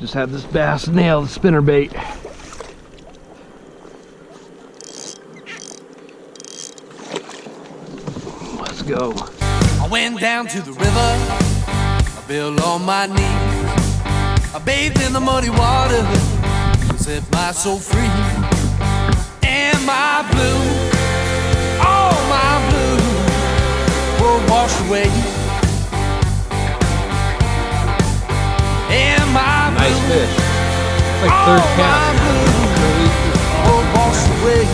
Just had this bass nail the spinnerbait. Let's go. I went down to the river, I fell on my knees, I bathed in the muddy water to set my soul free. And my blues, all my blues were washed away. And my Nice blues, fish. It's like third cast. were washed away.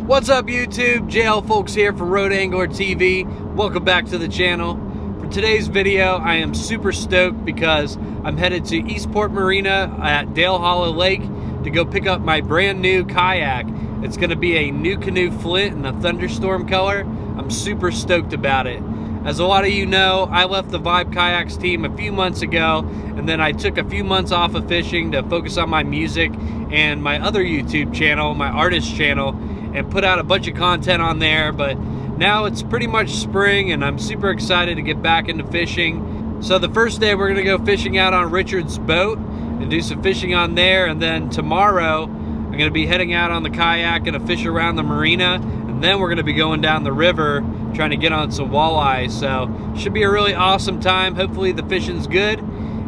What's up YouTube? JL Folks here for Road Angler TV. Welcome back to the channel. For today's video, I am super stoked because I'm headed to Eastport Marina at Dale Hollow Lake to go pick up my brand new kayak. It's going to be a NuCanoe Flint in a thunderstorm color. I'm super stoked about it. As a lot of you know, I left the Vibe Kayaks team a few months ago, and then I took a few months off of fishing to focus on my music and my other YouTube channel, my artist channel, and put out a bunch of content on there. But now it's pretty much spring and I'm super excited to get back into fishing. So the first day we're gonna go fishing out on Richard's boat and do some fishing on there, and then tomorrow I'm gonna be heading out on the kayak and a fish around the marina, and then we're gonna be going down the river trying to get on some walleye. So should be a really awesome time. Hopefully the fishing's good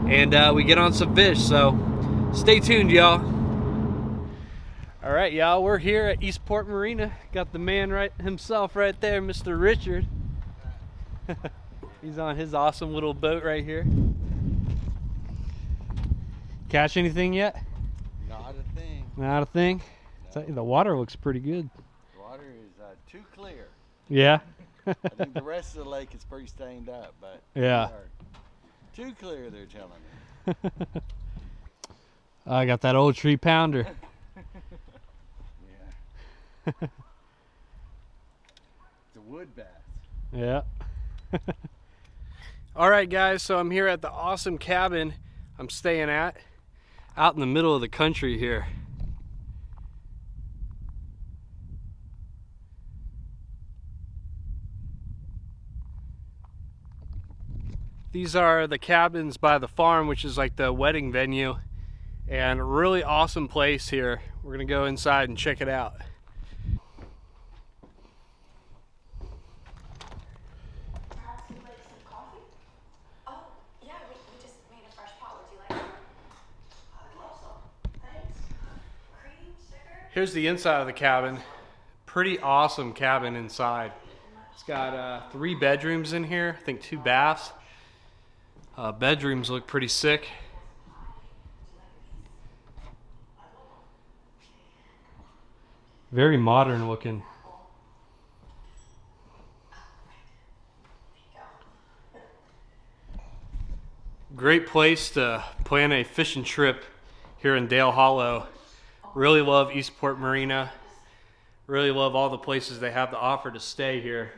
and we get on some fish, so stay tuned, y'all. All right, y'all, we're here at Eastport Marina. Got the man himself right there, Mr. Richard. He's on his awesome little boat right here. Catch anything yet? Not a thing. Not a thing? No. The water looks pretty good. The water is too clear. Yeah? I think the rest of the lake is pretty stained up, but Yeah. too clear, they're telling me. I got that old tree pounder. Yeah. It's a wood bass. Yeah. All right, guys, so I'm here at the awesome cabin I'm staying at out in the middle of the country here. These are the cabins by the farm, which is like the wedding venue, and really awesome place here. We're gonna go inside and check it out. Here's the inside of the cabin. Pretty awesome cabin inside. It's got 3 bedrooms in here, I think 2 baths. Bedrooms look pretty sick. Very modern looking. Great place to plan a fishing trip here in Dale Hollow. Really love Eastport Marina. Really love all the places they have to offer to stay here.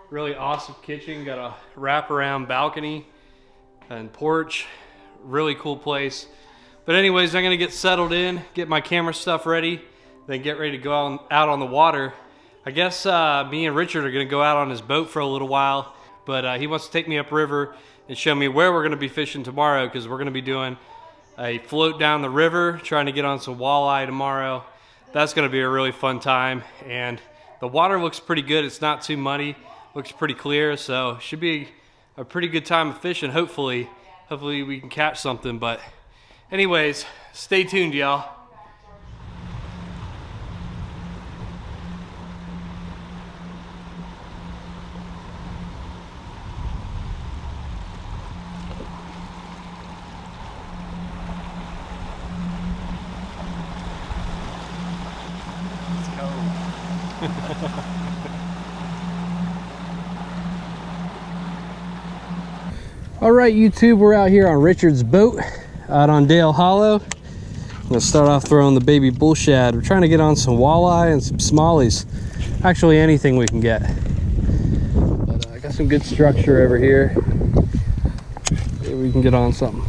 Really awesome kitchen. Got a wraparound balcony and porch. Really cool place. But anyways, I'm gonna get settled in, get my camera stuff ready, then get ready to go out on the water. I guess me and Richard are gonna go out on his boat for a little while, but he wants to take me upriver and show me where we're gonna be fishing tomorrow, because we're gonna be doing a float down the river, trying to get on some walleye tomorrow. That's gonna be a really fun time, and the water looks pretty good. It's not too muddy, looks pretty clear, so should be a pretty good time of fishing. Hopefully we can catch something. But anyways, stay tuned, y'all. All right, YouTube, we're out here on Richard's boat out on Dale Hollow. I'm gonna start off throwing the baby bull shad. We're trying to get on some walleye and some smallies. Actually, anything we can get. But I got some good structure over here. Maybe we can get on something.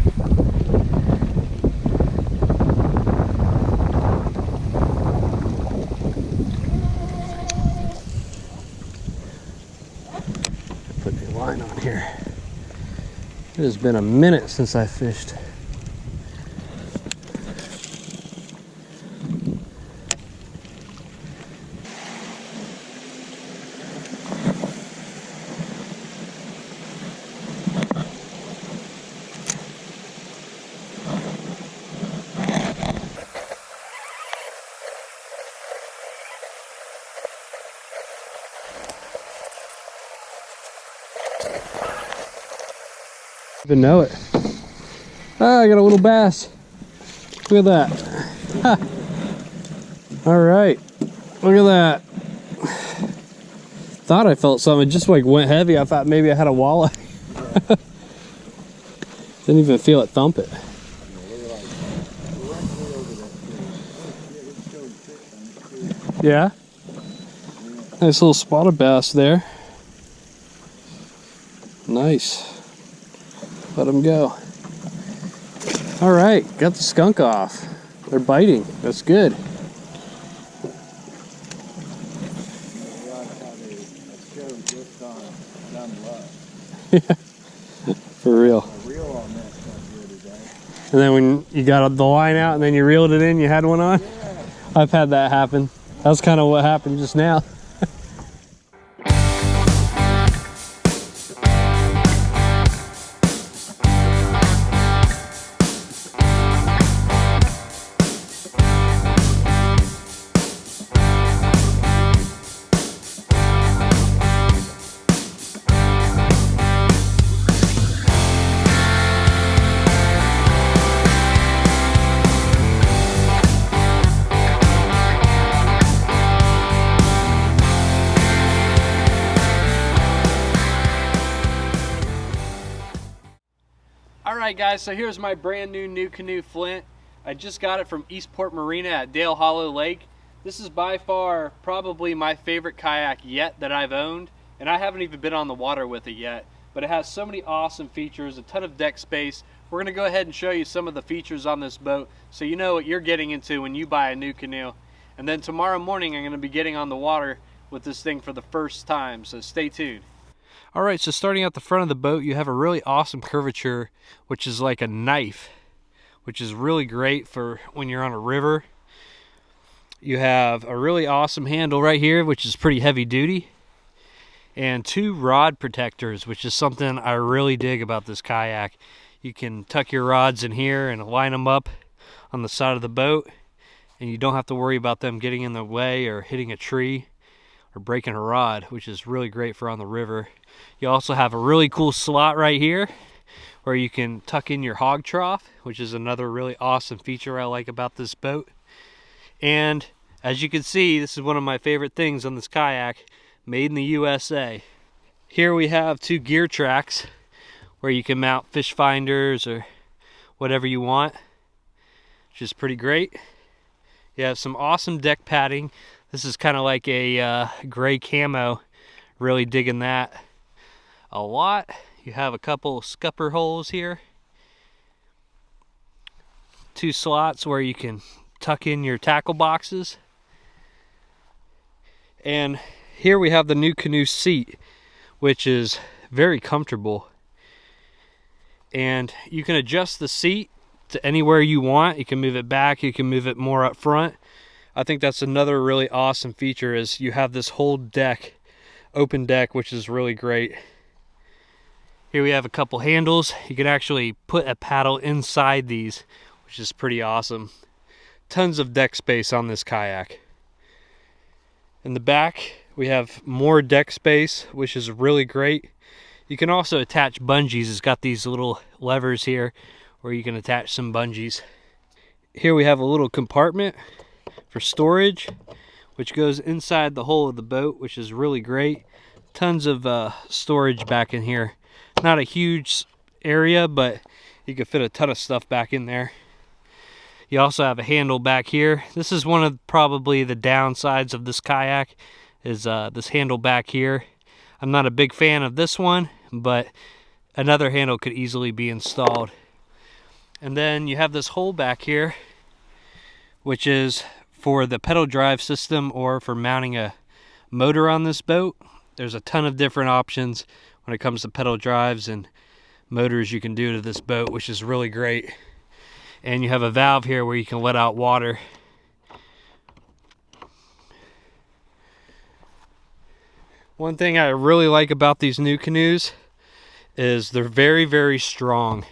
line on here. It has been a minute since I fished. Even know it. Ah, I got a little bass. Look at that. Ha. All right, look at that. Thought I felt something. It just like went heavy. I thought maybe I had a walleye. Didn't even feel it thump it. Yeah. Nice little spotted bass there. Nice. Let them go. All right, got the skunk off. They're biting. That's good. Yeah, for real. And then when you got the line out and then you reeled it in, you had one on? Yeah. I've had that happen. That's kind of what happened just now. Alright guys, so here's my brand new NuCanoe Flint. I just got it from Eastport Marina at Dale Hollow Lake. This is by far probably my favorite kayak yet that I've owned, and I haven't even been on the water with it yet, but it has so many awesome features, a ton of deck space. We're going to go ahead and show you some of the features on this boat so you know what you're getting into when you buy a NuCanoe. And then tomorrow morning I'm going to be getting on the water with this thing for the first time, so stay tuned. Alright, so starting at the front of the boat, you have a really awesome curvature, which is like a knife, which is really great for when you're on a river. You have a really awesome handle right here, which is pretty heavy duty, and two rod protectors, which is something I really dig about this kayak. You can tuck your rods in here and line them up on the side of the boat, and you don't have to worry about them getting in the way or hitting a tree or breaking a rod, which is really great for on the river. You also have a really cool slot right here where you can tuck in your hog trough, which is another really awesome feature I like about this boat. And as you can see, this is one of my favorite things on this kayak, made in the USA. Here we have two gear tracks where you can mount fish finders or whatever you want, which is pretty great. You have some awesome deck padding. This is kind of like a gray camo. Really digging that a lot. You have a couple scupper holes here. Two slots where you can tuck in your tackle boxes. And here we have the NuCanoe seat, which is very comfortable. And you can adjust the seat to anywhere you want. You can move it back, you can move it more up front. I think that's another really awesome feature, is you have this whole deck, open deck, which is really great. Here we have a couple handles. You can actually put a paddle inside these, which is pretty awesome. Tons of deck space on this kayak. In the back, we have more deck space, which is really great. You can also attach bungees. It's got these little levers here where you can attach some bungees. Here we have a little compartment for storage, which goes inside the hull of the boat, which is really great. Tons of storage back in here. Not a huge area, but you can fit a ton of stuff back in there. You also have a handle back here. This is one of probably the downsides of this kayak, is this handle back here. I'm not a big fan of this one, but another handle could easily be installed. And then you have this hole back here, which is for the pedal drive system or for mounting a motor on this boat. There's a ton of different options when it comes to pedal drives and motors you can do to this boat, which is really great. And you have a valve here where you can let out water. One thing I really like about these NuCanoes is they're very, very strong.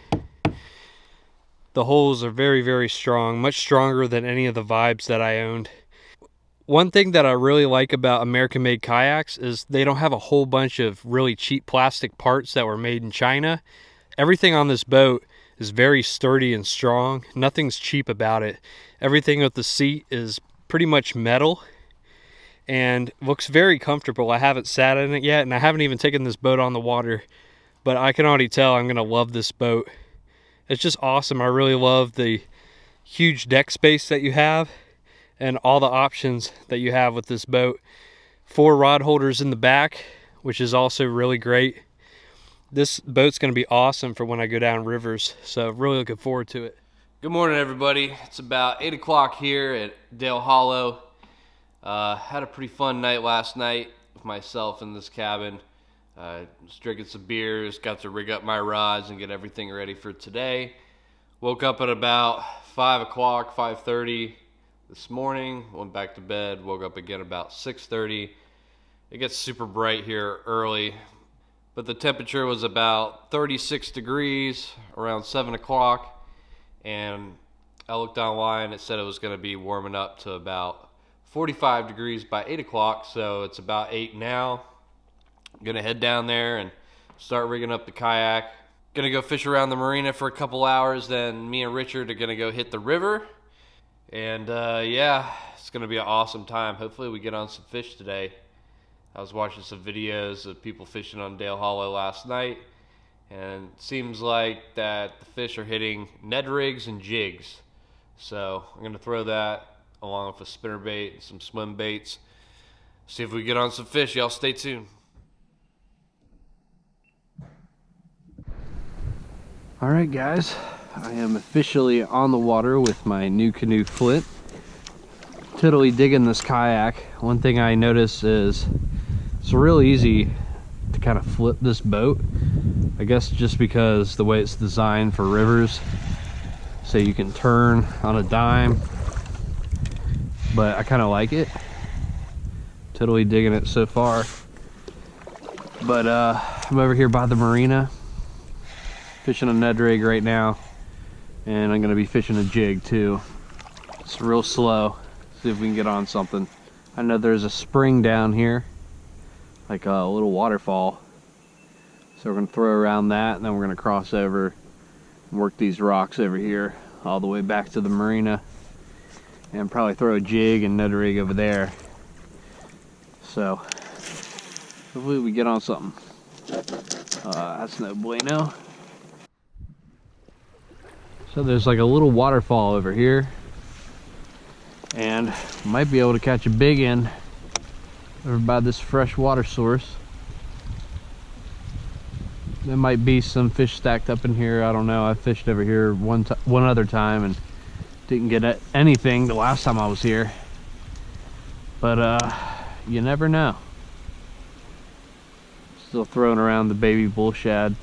The holes are very, very strong, much stronger than any of the Vibes that I owned. One thing that I really like about American-made kayaks is they don't have a whole bunch of really cheap plastic parts that were made in China. Everything on this boat is very sturdy and strong. Nothing's cheap about it. Everything with the seat is pretty much metal and looks very comfortable. I haven't sat in it yet, and I haven't even taken this boat on the water, but I can already tell I'm gonna love this boat. It's just awesome. I really love the huge deck space that you have and all the options that you have with this boat. 4 rod holders in the back, which is also really great. This boat's going to be awesome for when I go down rivers, so really looking forward to it. Good morning, everybody. It's about 8 o'clock here at Dale Hollow. Had a pretty fun night last night with myself in this cabin. Was drinking some beers, got to rig up my rods and get everything ready for today. Woke up at about 5 o'clock, 5:30 this morning. Went back to bed, woke up again about 6:30. It gets super bright here early, but the temperature was about 36 degrees around 7 o'clock, and I looked online, it said it was going to be warming up to about 45 degrees by 8 o'clock, so it's about 8 now. I'm going to head down there and start rigging up the kayak. Going to go fish around the marina for a couple hours, then me and Richard are going to go hit the river. And yeah, it's going to be an awesome time. Hopefully we get on some fish today. I was watching some videos of people fishing on Dale Hollow last night, and it seems like that the fish are hitting Ned rigs and jigs. So I'm going to throw that along with a spinnerbait and some swim baits. See if we get on some fish. Y'all stay tuned. All right, guys, I am officially on the water with my NuCanoe Flint. Totally digging this kayak. One thing I noticed is it's real easy to kind of flip this boat. I guess just because the way it's designed for rivers, so you can turn on a dime. But I kind of like it. Totally digging it so far. But I'm over here by the marina, fishing a Ned rig right now, and I'm gonna be fishing a jig too. It's real slow. See if we can get on something. I know there's a spring down here, like a little waterfall, so we're gonna throw around that, and then we're gonna cross over and work these rocks over here all the way back to the marina, and probably throw a jig and Ned rig over there. So hopefully we get on something. That's no bueno. So there's like a little waterfall over here, and might be able to catch a big one over by this fresh water source. There might be some fish stacked up in here. I don't know. I fished over here one other time and didn't get anything the last time I was here, but you never know. Still throwing around the baby bull shad,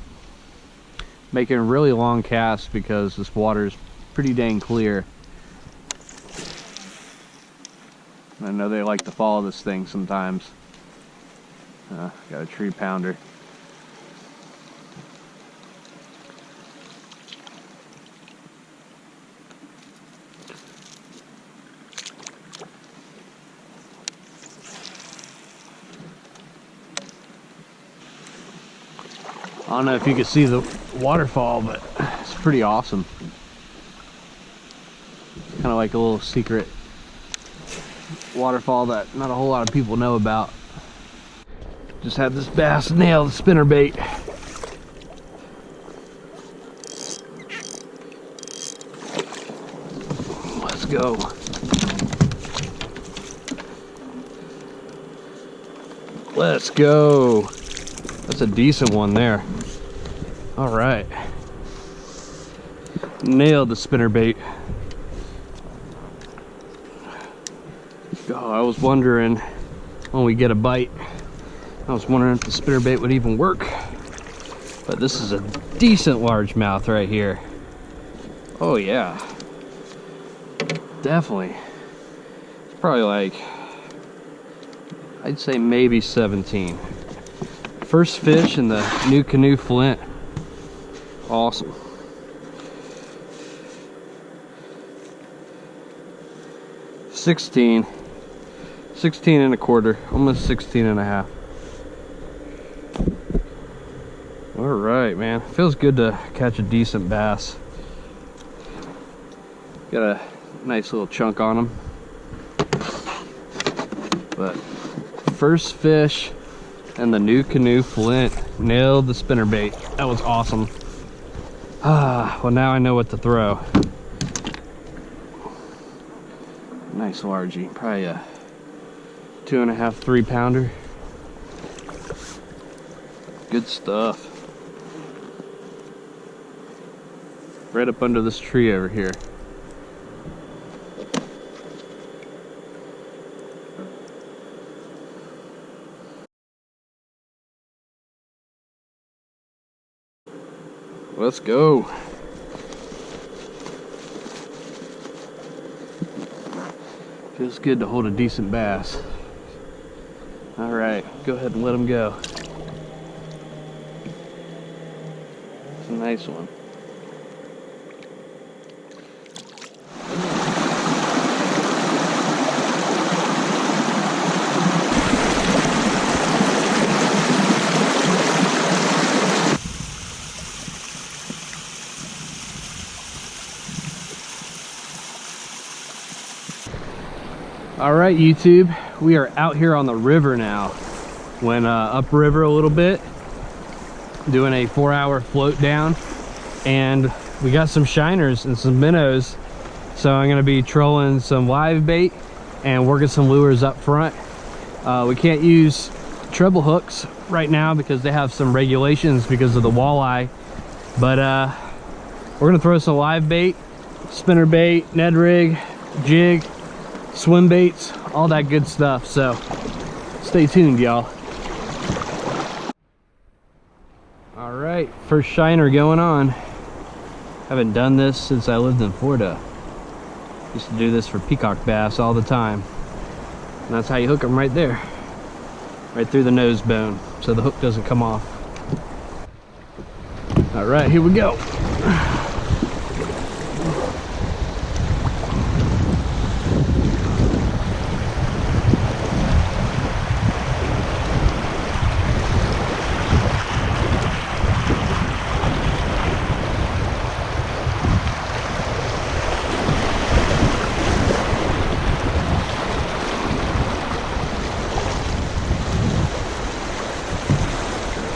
making a really long cast because this water is pretty dang clear. I know they like to follow this thing sometimes. Got a tree pounder. I don't know if you can see the waterfall, but it's pretty awesome. Kind of like a little secret waterfall that not a whole lot of people know about. Just had this bass nail the spinnerbait. Let's go. Let's go. That's a decent one there. All right. Nailed the spinnerbait. Oh, I was wondering when we get a bite, I was wondering if the spinnerbait would even work. But this is a decent largemouth right here. Oh yeah, definitely. It's probably like, I'd say maybe 17. First fish in the NuCanoe Flint. Awesome. $16 and a quarter, almost 16 and a half. All right, man, feels good to catch a decent bass. Got a nice little chunk on them. But first fish and the NuCanoe Flint. Nailed the spinnerbait. That was awesome. Well, now I know what to throw. Nice largie, probably a 2.5, 3 pounder. Good stuff. Right up under this tree over here. Let's go. Feels good to hold a decent bass. All right, go ahead and let him go. It's a nice one. All right, YouTube, we are out here on the river now. Went upriver a little bit, doing a 4-hour float down, and we got some shiners and some minnows. So I'm gonna be trolling some live bait and working some lures up front. We can't use treble hooks right now because they have some regulations because of the walleye, but we're gonna throw some live bait, spinner bait, Ned rig, jig, swim baits, all that good stuff. So stay tuned, y'all. All right, first shiner going on. Haven't done this since I lived in Florida. Used to do this for peacock bass all the time, and that's how you hook them, right there, right through the nose bone, so the hook doesn't come off. All right, here we go.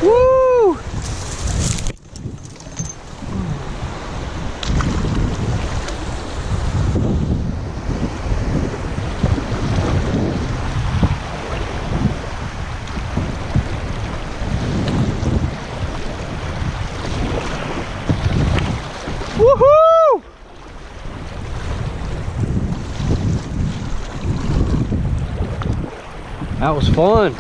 Woo! Woohoo! That was fun.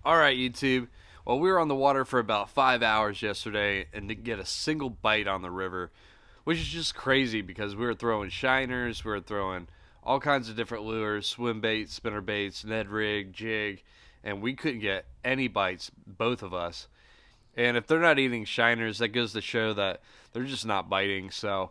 All right, YouTube. Well, we were on the water for about 5 hours yesterday and didn't get a single bite on the river, which is just crazy because we were throwing shiners, we were throwing all kinds of different lures, swim baits, spinner baits, Ned rig, jig, and we couldn't get any bites, both of us. And if they're not eating shiners, that goes to show that they're just not biting. So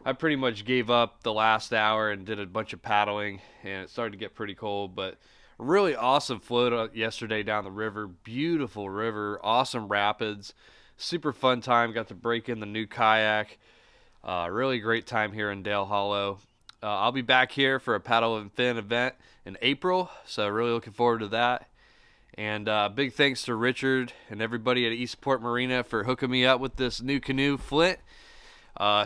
I pretty much gave up the last hour and did a bunch of paddling, and it started to get pretty cold, but really awesome float yesterday down the river. Beautiful river, awesome rapids, super fun time. Got to break in the new kayak. Really great time here in Dale Hollow. I'll be back here for a paddle and fin event in April, so really looking forward to that. And big thanks to Richard and everybody at Eastport Marina for hooking me up with this NuCanoe Flint.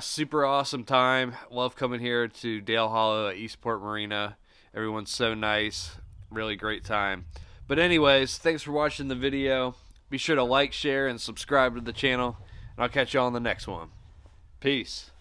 Super awesome time. Love coming here to Dale Hollow at Eastport Marina. Everyone's so nice. Really great time. But anyways, thanks for watching the video. Be sure to like, share, and subscribe to the channel. And I'll catch you all on the next one. Peace.